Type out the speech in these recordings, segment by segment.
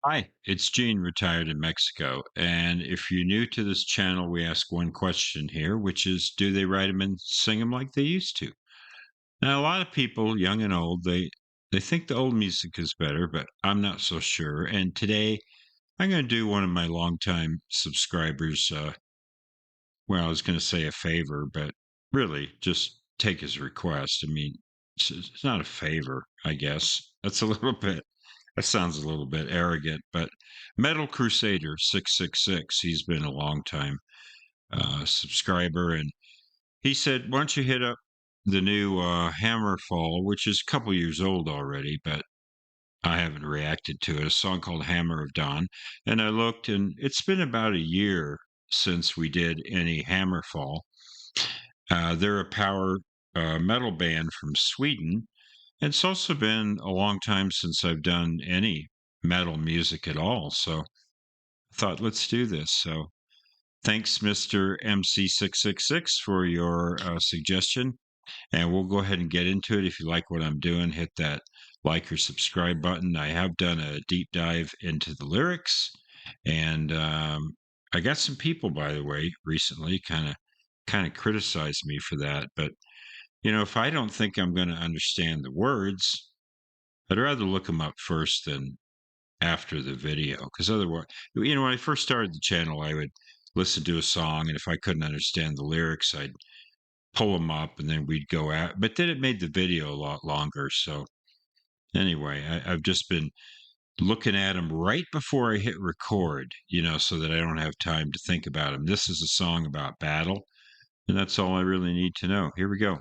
Hi, it's Gene, retired in Mexico. And if you're new to this channel, we ask one question here, which is, do they write them and sing them like they used to? Now, a lot of people, young and old, they think the old music is better, but I'm not so sure. And today, I'm going to do one of my longtime subscribers. Well, I was going to say a favor, but really just take his request. I mean, it's not a favor, I guess. That's a little bit that sounds a little bit arrogant, but Metal Crusader 666, he's been a long time subscriber, and he said, "Why don't you hit up the new HammerFall, which is a couple years old already, but I haven't reacted to it. A song called Hammer of Dawn." And I looked, and it's been about a year since we did any HammerFall. They're a power metal band from Sweden, it's also been a long time since I've done any metal music at all, so I thought, let's do this. So thanks, Mr. MC666, for your suggestion. And we'll go ahead and get into it. If you like what I'm doing, hit that like or subscribe button. I have done a deep dive into the lyrics, and I got some people, by the way, recently kind of criticized me for that. But if I don't think I'm going to understand the words, I'd rather look them up first than after the video, because otherwise, when I first started the channel, I would listen to a song, and if I couldn't understand the lyrics, I'd pull them up, and then we'd go out. But then it made the video a lot longer. So anyway, I've just been looking at them right before I hit record, so that I don't have time to think about them. This is a song about battle, and that's all I really need to know. Here we go.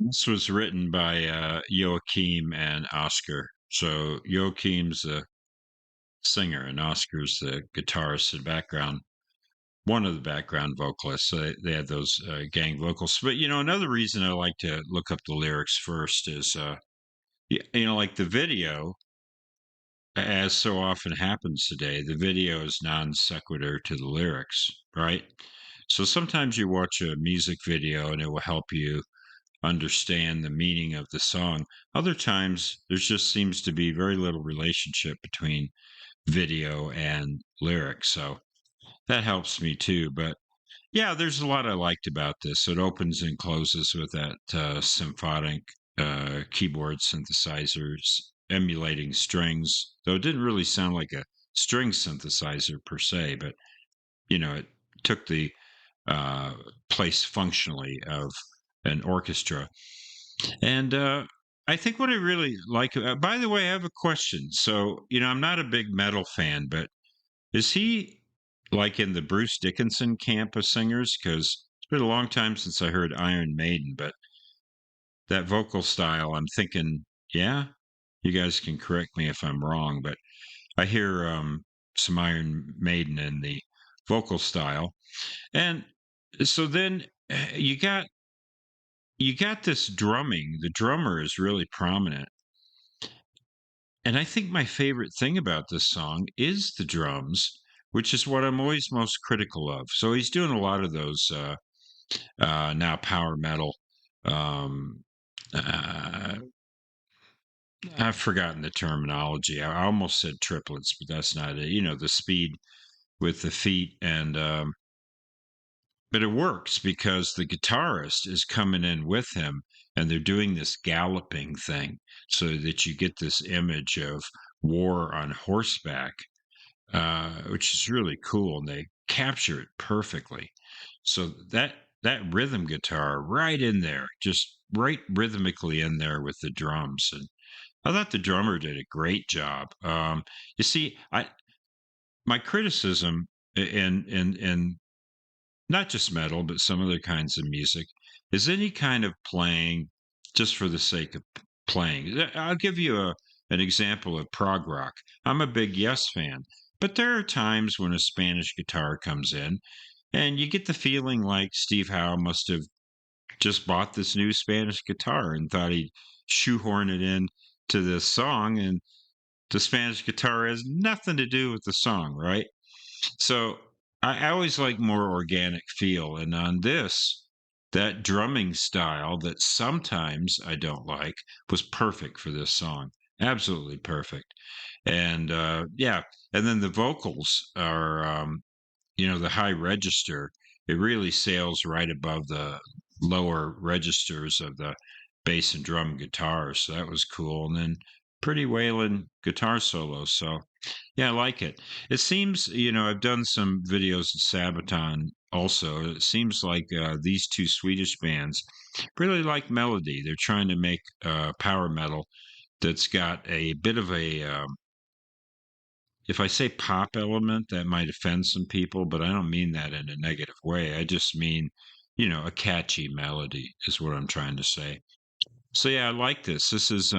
This was written by Joachim and Oscar. So Joachim's the singer and Oscar's the guitarist and background, one of the background vocalists. So they had those gang vocals. But another reason I like to look up the lyrics first is, like the video, as so often happens today, the video is non sequitur to the lyrics, right? So sometimes you watch a music video and it will help you understand the meaning of the song. Other times, there just seems to be very little relationship between video and lyrics. So that helps me too. But yeah, there's a lot I liked about this. It opens and closes with that symphonic keyboard synthesizers emulating strings, though it didn't really sound like a string synthesizer per se, but it took the uh, place functionally of an orchestra. And I think what I really like, by the way, I have a question. So, I'm not a big metal fan, but is he like in the Bruce Dickinson camp of singers? Because it's been a long time since I heard Iron Maiden, but that vocal style, I'm thinking, yeah, you guys can correct me if I'm wrong, but I hear some Iron Maiden in the vocal style. And so then you got this drumming. The drummer is really prominent. And I think my favorite thing about this song is the drums, which is what I'm always most critical of. So he's doing a lot of those now power metal. Um, uh, I've forgotten the terminology. I almost said triplets, but that's not it. The speed with the feet, and but it works because the guitarist is coming in with him, and they're doing this galloping thing, so that you get this image of war on horseback, which is really cool, and they capture it perfectly. So that rhythm guitar right in there, just right rhythmically in there with the drums, and I thought the drummer did a great job. You see, I my criticism in not just metal, but some other kinds of music is any kind of playing just for the sake of playing. I'll give you an example of prog rock. I'm a big Yes fan, but there are times when a Spanish guitar comes in and you get the feeling like Steve Howe must have just bought this new Spanish guitar and thought he'd shoehorn it in to this song, and the Spanish guitar has nothing to do with the song, right? So I always like more organic feel. And on this, that drumming style that sometimes I don't like was perfect for this song. Absolutely perfect. And yeah, and then the vocals are, the high register. It really sails right above the lower registers of the bass and drum guitars. So that was cool. And then pretty wailing guitar solos. So yeah, I like it. It seems, I've done some videos of Sabaton also. It seems like these two Swedish bands really like melody. They're trying to make power metal that's got a bit of a, if I say pop element, that might offend some people, but I don't mean that in a negative way. I just mean, a catchy melody is what I'm trying to say. So yeah, I like this. This is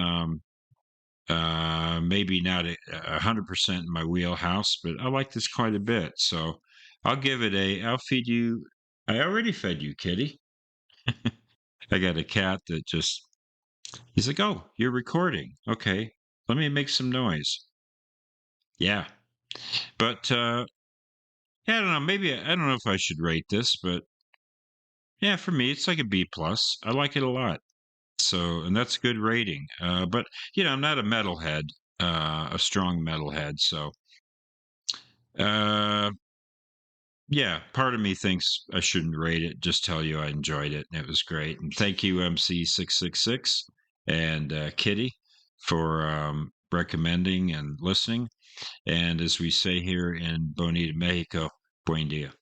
maybe not 100% in my wheelhouse, but I like this quite a bit. So I'll feed you. I already fed you, kitty. I got a cat that he's like, oh, you're recording. Okay, let me make some noise. Yeah. But yeah, I don't know. Maybe I don't know if I should rate this, but yeah, for me, it's like a B plus. I like it a lot. So, and that's a good rating. But I'm not a metalhead, a strong metalhead. So, uh, yeah, part of me thinks I shouldn't rate it. Just tell you I enjoyed it and it was great. And thank you, MC666 and Kitty, for recommending and listening. And as we say here in Bonita, Mexico, buen dia.